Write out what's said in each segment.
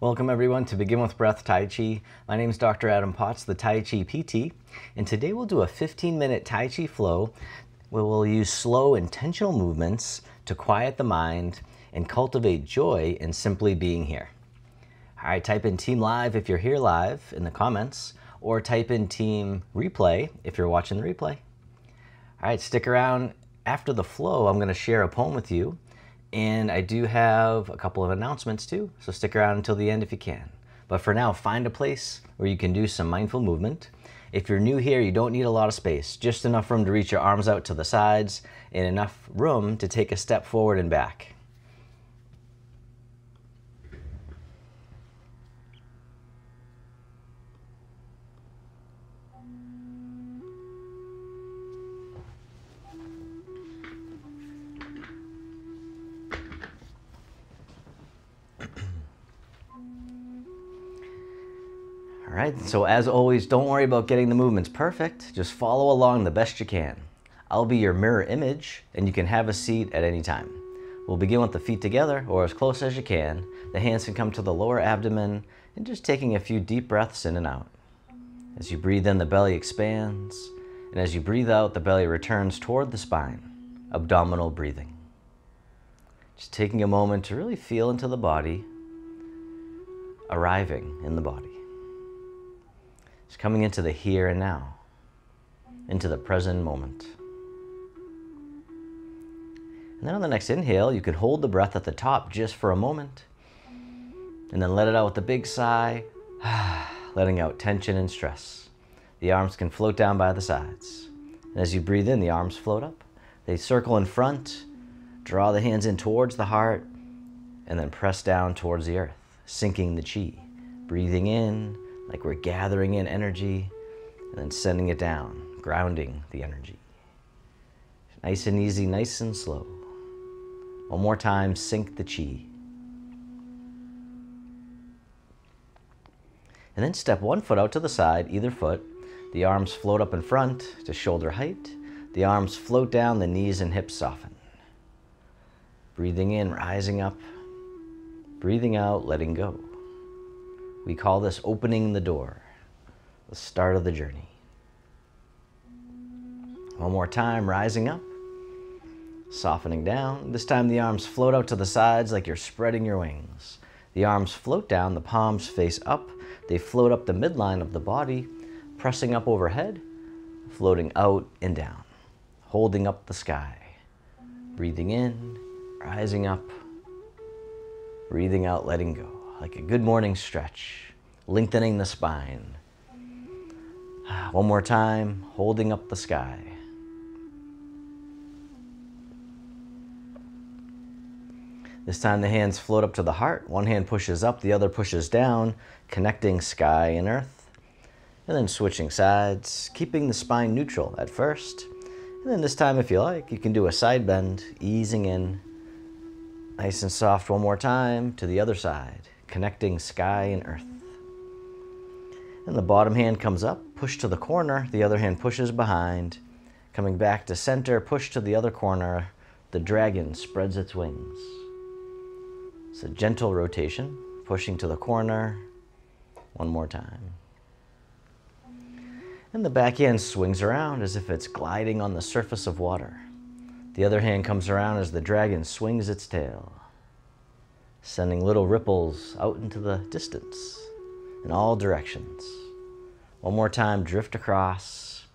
Welcome everyone to Begin With Breath Tai Chi. My name is Dr. Adam Potts, the Tai Chi PT, and today we'll do a 15-minute Tai Chi flow where we'll use slow, intentional movements to quiet the mind and cultivate joy in simply being here. All right, type in Team Live if you're here live in the comments, or type in Team Replay if you're watching the replay. All right, stick around. After the flow, I'm going to share a poem with you. And I do have a couple of announcements too, so stick around until the end if you can. But for now, find a place where you can do some mindful movement. If you're new here, you don't need a lot of space, just enough room to reach your arms out to the sides and enough room to take a step forward and back. All right, so as always, don't worry about getting the movements perfect. Just follow along the best you can. I'll be your mirror image, and you can have a seat at any time. We'll begin with the feet together, or as close as you can. The hands can come to the lower abdomen, and just taking a few deep breaths in and out. As you breathe in, the belly expands, and as you breathe out, the belly returns toward the spine, abdominal breathing. Just taking a moment to really feel into the body, arriving in the body. Just coming into the here and now, into the present moment. And then on the next inhale, you can hold the breath at the top just for a moment, and then let it out with a big sigh, letting out tension and stress. The arms can float down by the sides. And as you breathe in, the arms float up. They circle in front, draw the hands in towards the heart, and then press down towards the earth, sinking the chi. Breathing in, like we're gathering in energy, and then sending it down, grounding the energy. Nice and easy, nice and slow. One more time, sink the chi. And then step one foot out to the side, either foot. The arms float up in front to shoulder height. The arms float down, the knees and hips soften. Breathing in, rising up. Breathing out, letting go. We call this opening the door, the start of the journey. One more time, rising up, softening down. This time the arms float out to the sides like you're spreading your wings. The arms float down, the palms face up. They float up the midline of the body, pressing up overhead, floating out and down, holding up the sky. Breathing in, rising up, breathing out, letting go. Like a good morning stretch, lengthening the spine. One more time, holding up the sky. This time the hands float up to the heart. One hand pushes up, the other pushes down, connecting sky and earth. And then switching sides, keeping the spine neutral at first. And then this time, if you like, you can do a side bend, easing in. Nice and soft one more time to the other side, connecting sky and earth. And the bottom hand comes up, push to the corner, the other hand pushes behind. Coming back to center, push to the other corner. The dragon spreads its wings. It's a gentle rotation, pushing to the corner. One more time. And the back hand swings around as if it's gliding on the surface of water. The other hand comes around as the dragon swings its tail, sending little ripples out into the distance in all directions. One more time, drift across.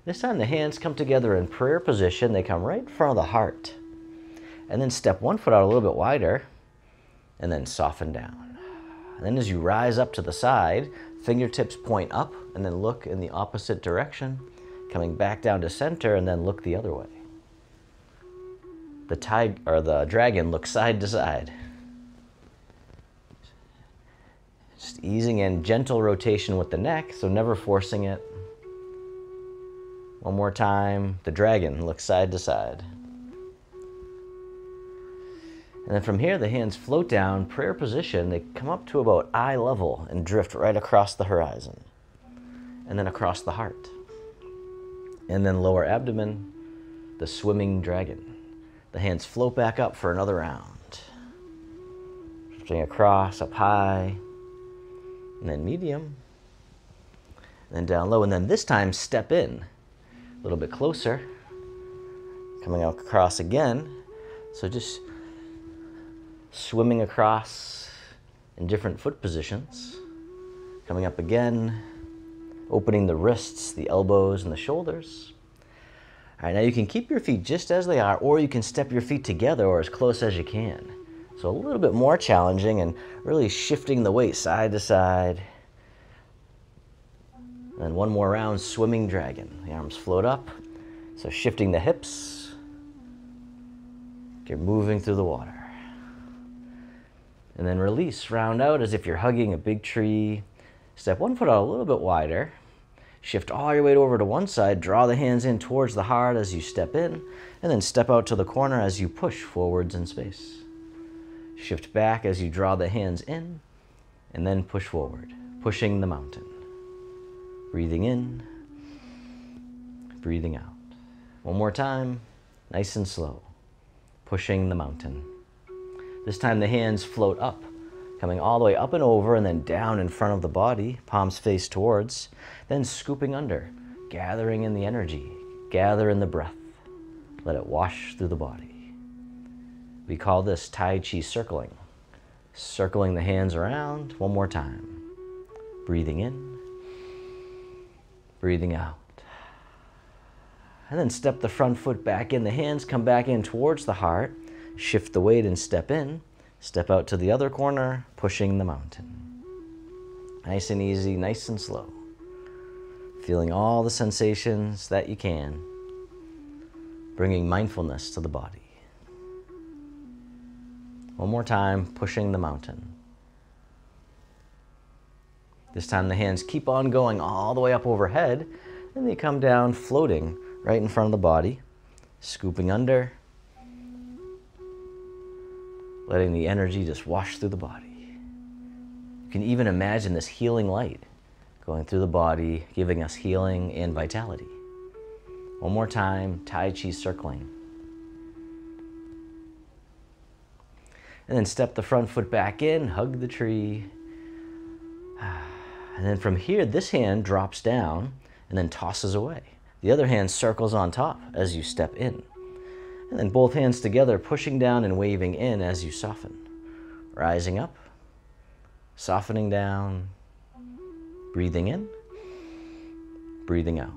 This time the hands come together in prayer position. They come right in front of the heart. And then step one foot out a little bit wider and then soften down. And then as you rise up to the side, fingertips point up and then look in the opposite direction, coming back down to center and then look the other way. The dragon looks side to side. Just easing in, gentle rotation with the neck, so never forcing it. One more time, the dragon looks side to side. And then from here, the hands float down, prayer position. They come up to about eye level and drift right across the horizon. And then across the heart. And then lower abdomen, the swimming dragon. The hands float back up for another round. Lifting across, up high, and then medium, and then down low, and then this time step in a little bit closer, coming out across again. So just swimming across in different foot positions, coming up again, opening the wrists, the elbows, and the shoulders. All right, now you can keep your feet just as they are, or you can step your feet together or as close as you can. So a little bit more challenging and really shifting the weight side to side. And one more round, swimming dragon. The arms float up. So shifting the hips. You're moving through the water. And then release, round out as if you're hugging a big tree. Step one foot out a little bit wider. Shift all your weight over to one side. Draw the hands in towards the heart as you step in. And then step out to the corner as you push forwards in space. Shift back as you draw the hands in, and then push forward, pushing the mountain. Breathing in, breathing out. One more time, nice and slow, pushing the mountain. This time the hands float up, coming all the way up and over and then down in front of the body, palms face towards, then scooping under, gathering in the energy, gather in the breath. Let it wash through the body. We call this Tai Chi circling. Circling the hands around, one more time. Breathing in, breathing out. And then step the front foot back in. The hands come back in towards the heart. Shift the weight and step in. Step out to the other corner, pushing the mountain. Nice and easy, nice and slow. Feeling all the sensations that you can. Bringing mindfulness to the body. One more time, pushing the mountain. This time the hands keep on going all the way up overhead, and they come down floating right in front of the body, scooping under, letting the energy just wash through the body. You can even imagine this healing light going through the body, giving us healing and vitality. One more time, Tai Chi circling. And then step the front foot back in, hug the tree. And then from here, this hand drops down and then tosses away. The other hand circles on top as you step in. And then both hands together, pushing down and waving in as you soften. Rising up, softening down, breathing in, breathing out.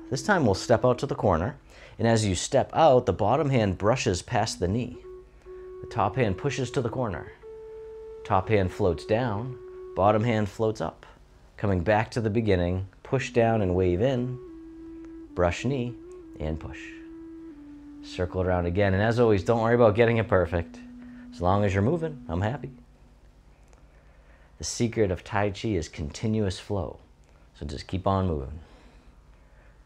This time we'll step out to the corner. And as you step out, the bottom hand brushes past the knee. The top hand pushes to the corner. Top hand floats down, bottom hand floats up. Coming back to the beginning, push down and wave in, brush knee, and push. Circle around again, and as always, don't worry about getting it perfect. As long as you're moving, I'm happy. The secret of Tai Chi is continuous flow, so just keep on moving.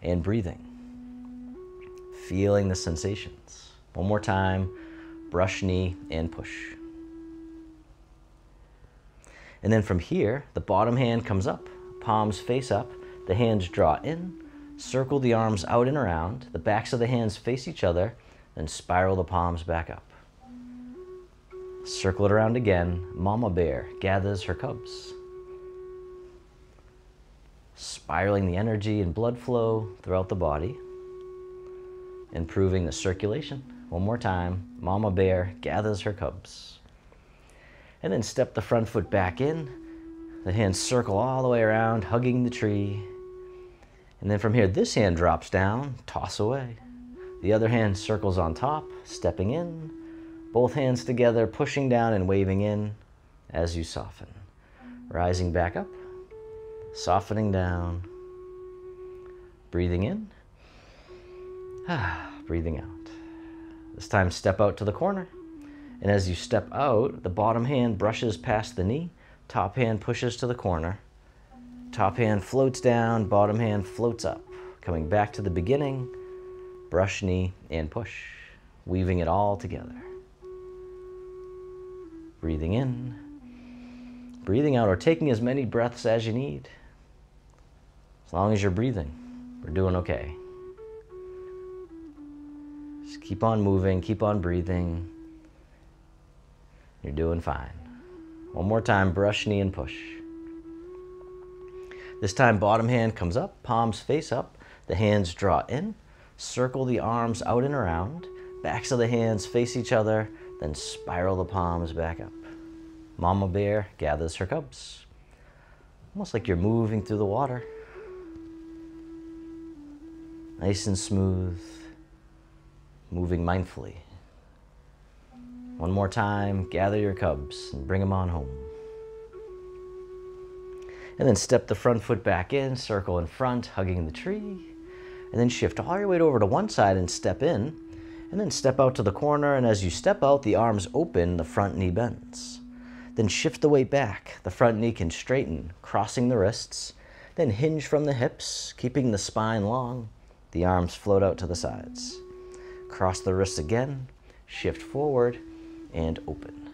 And breathing. Feeling the sensations. One more time. Brush knee and push. And then from here, the bottom hand comes up, palms face up, the hands draw in, circle the arms out and around, the backs of the hands face each other, then spiral the palms back up. Circle it around again, Mama Bear gathers her cubs. Spiraling the energy and blood flow throughout the body, improving the circulation. One more time, Mama Bear gathers her cubs. And then step the front foot back in. The hands circle all the way around, hugging the tree. And then from here, this hand drops down, toss away. The other hand circles on top, stepping in. Both hands together, pushing down and waving in as you soften. Rising back up, softening down. Breathing in, breathing out. This time, step out to the corner. And as you step out, the bottom hand brushes past the knee, top hand pushes to the corner. Top hand floats down, bottom hand floats up. Coming back to the beginning, brush knee and push, weaving it all together. Breathing in, breathing out, or taking as many breaths as you need. As long as you're breathing, we're doing okay. Just keep on moving, keep on breathing. You're doing fine. One more time, brush, knee, and push. This time, bottom hand comes up, palms face up, the hands draw in, circle the arms out and around, backs of the hands face each other, then spiral the palms back up. Mama bear gathers her cubs. Almost like you're moving through the water. Nice and smooth, moving mindfully. One more time, gather your cubs and bring them on home. And then step the front foot back in, circle in front, hugging the tree. And then shift all your weight over to one side and step in. And then step out to the corner, and as you step out, the arms open, the front knee bends. Then shift the weight back. The front knee can straighten, crossing the wrists. Then hinge from the hips, keeping the spine long. The arms float out to the sides. Cross the wrists again, shift forward, and open.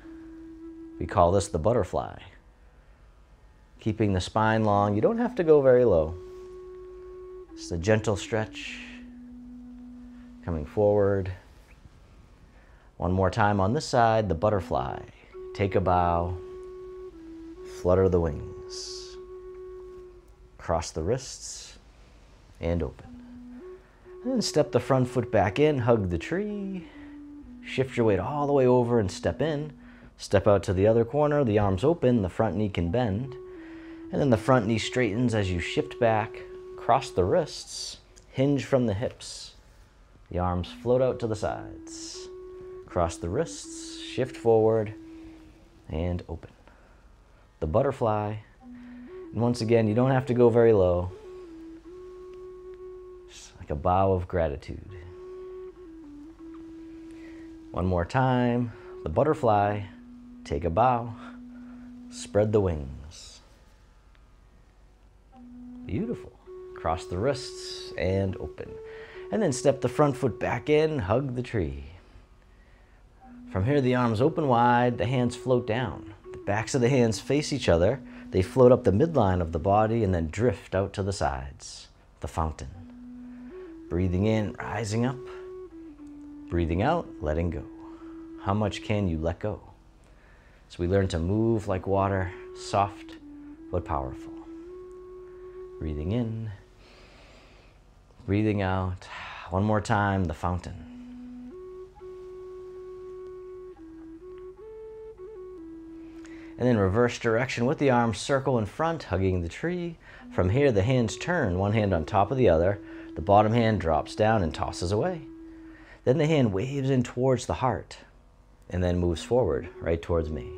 We call this the butterfly. Keeping the spine long, you don't have to go very low. Just a gentle stretch, coming forward. One more time on this side, the butterfly. Take a bow, flutter the wings. Cross the wrists, and open. And then step the front foot back in, hug the tree. Shift your weight all the way over and step in. Step out to the other corner, the arms open, the front knee can bend. And then the front knee straightens as you shift back, cross the wrists, hinge from the hips. The arms float out to the sides. Cross the wrists, shift forward, and open. The butterfly. And once again, you don't have to go very low. Just like a bow of gratitude. One more time, the butterfly. Take a bow, spread the wings. Beautiful. Cross the wrists and open. And then step the front foot back in, hug the tree. From here, the arms open wide, the hands float down. The backs of the hands face each other. They float up the midline of the body and then drift out to the sides. The fountain. Breathing in, rising up. Breathing out, letting go. How much can you let go? So we learn to move like water, soft but powerful. Breathing in, breathing out. One more time, the fountain. And then reverse direction with the arms, circle in front, hugging the tree. From here, the hands turn, one hand on top of the other. The bottom hand drops down and tosses away. Then the hand waves in towards the heart and then moves forward, right towards me.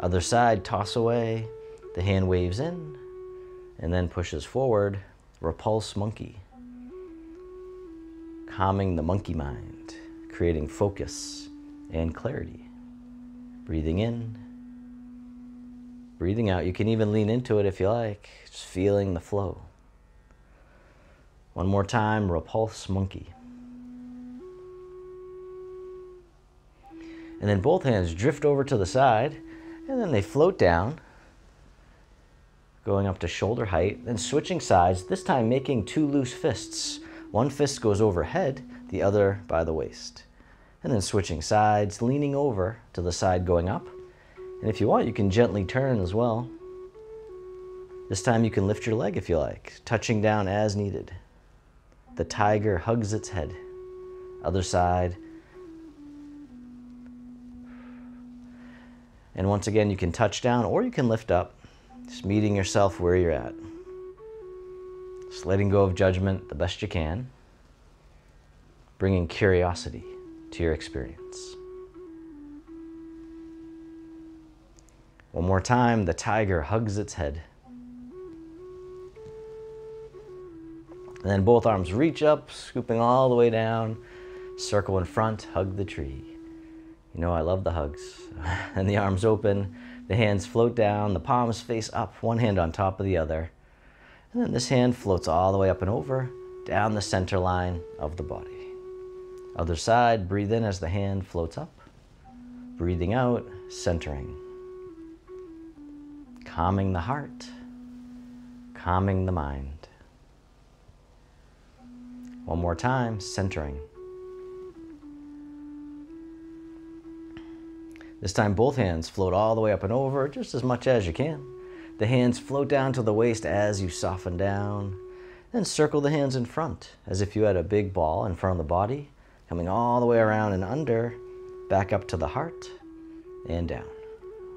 Other side, toss away. The hand waves in and then pushes forward, repulse monkey. Calming the monkey mind, creating focus and clarity. Breathing in, breathing out. You can even lean into it if you like, just feeling the flow. One more time, repulse monkey. And then both hands drift over to the side, and then they float down, going up to shoulder height, then switching sides, this time making two loose fists. One fist goes overhead, the other by the waist. And then switching sides, leaning over to the side going up. And if you want, you can gently turn as well. This time you can lift your leg if you like, touching down as needed. The tiger hugs its head. Other side. And once again, you can touch down or you can lift up. Just meeting yourself where you're at. Just letting go of judgment the best you can. Bringing curiosity to your experience. One more time, the tiger hugs its head. And then both arms reach up, scooping all the way down. Circle in front, hug the tree. You know I love the hugs. And the arms open. The hands float down, the palms face up, one hand on top of the other. And then this hand floats all the way up and over, down the center line of the body. Other side, breathe in as the hand floats up. Breathing out, centering. Calming the heart, calming the mind. One more time, centering. This time both hands float all the way up and over, just as much as you can. The hands float down to the waist as you soften down. Then circle the hands in front, as if you had a big ball in front of the body, coming all the way around and under, back up to the heart, and down.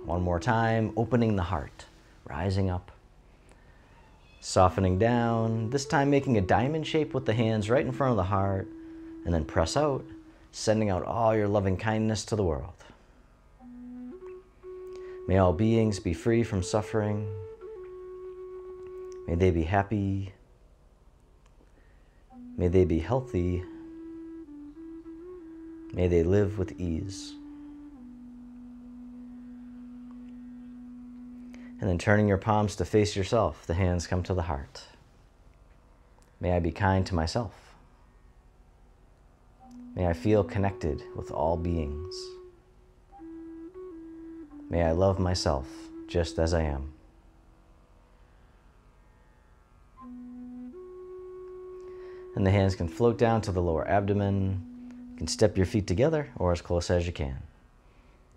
One more time, opening the heart, rising up, softening down, this time making a diamond shape with the hands right in front of the heart, and then press out, sending out all your loving kindness to the world. May all beings be free from suffering. May they be happy. May they be healthy. May they live with ease. And then turning your palms to face yourself, the hands come to the heart. May I be kind to myself. May I feel connected with all beings. May I love myself just as I am. And the hands can float down to the lower abdomen. You can step your feet together or as close as you can.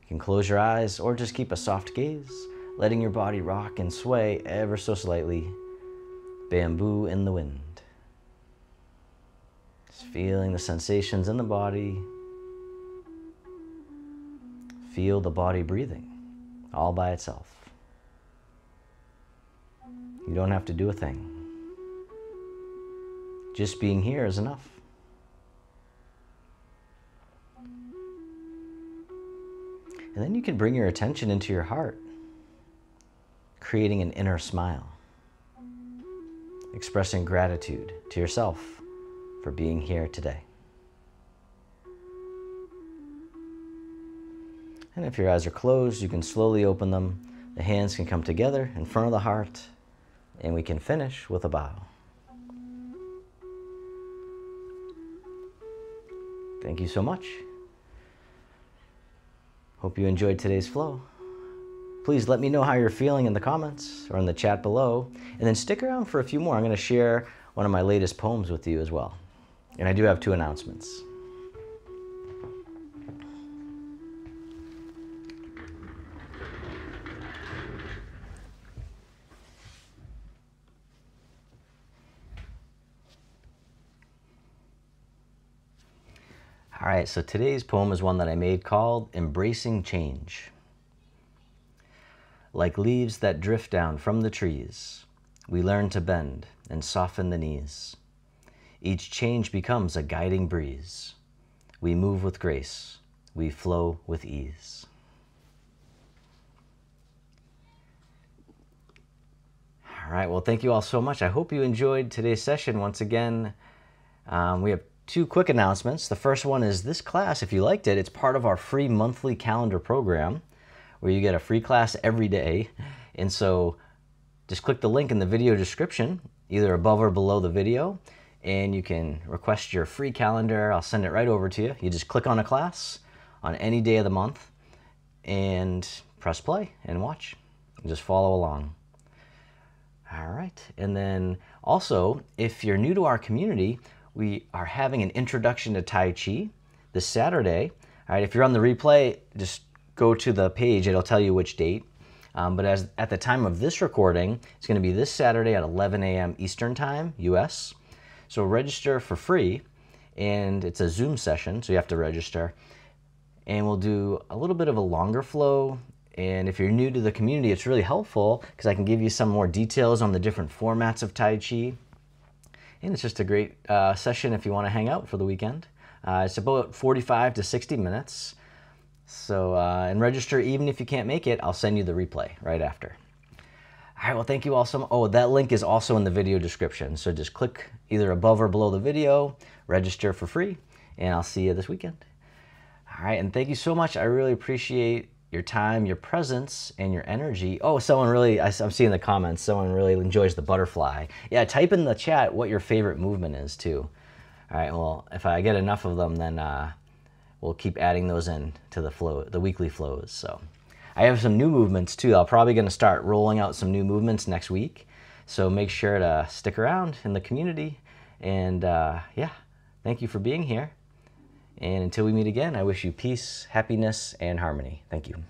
You can close your eyes or just keep a soft gaze, letting your body rock and sway ever so slightly. Bamboo in the wind. Just feeling the sensations in the body. Feel the body breathing all by itself. You don't have to do a thing. Just being here is enough. And then you can bring your attention into your heart, creating an inner smile, expressing gratitude to yourself for being here today. And if your eyes are closed, you can slowly open them. The hands can come together in front of the heart, and we can finish with a bow. Thank you so much. Hope you enjoyed today's flow. Please let me know how you're feeling in the comments or in the chat below, and then stick around for a few more. I'm going to share one of my latest poems with you as well. And I do have 2 announcements. All right, so today's poem is one that I made called Embracing Change. Like leaves that drift down from the trees, we learn to bend and soften the knees. Each change becomes a guiding breeze. We move with grace, we flow with ease. All right, well, thank you all so much. I hope you enjoyed today's session. Once again, we have 2 quick announcements. The first one is this class, if you liked it, it's part of our free monthly calendar program where you get a free class every day. And so just click the link in the video description, either above or below the video, and you can request your free calendar. I'll send it right over to you. You just click on a class on any day of the month and press play and watch and just follow along. All right. And then also, if you're new to our community, we are having an introduction to Tai Chi this Saturday. All right, if you're on the replay, just go to the page. It'll tell you which date. But at the time of this recording, it's going to be this Saturday at 11 a.m. Eastern Time, US. So register for free, and it's a Zoom session, so you have to register. And we'll do a little bit of a longer flow. And if you're new to the community, it's really helpful because I can give you some more details on the different formats of Tai Chi. And it's just a great session if you want to hang out for the weekend. It's about 45 to 60 minutes. So, and register even if you can't make it. I'll send you the replay right after. All right, well, thank you all so much. Oh, that link is also in the video description. So just click either above or below the video, register for free, and I'll see you this weekend. All right, and thank you so much. I really appreciate your time, your presence, and your energy. Oh, someone really, I'm seeing the comments, someone really enjoys the butterfly. Yeah, type in the chat what your favorite movement is too. All right, well, if I get enough of them, then we'll keep adding those in to the flow, the weekly flows. So I have some new movements too. I'm probably gonna start rolling out some new movements next week. So make sure to stick around in the community. And yeah, thank you for being here. And until we meet again, I wish you peace, happiness, and harmony. Thank you.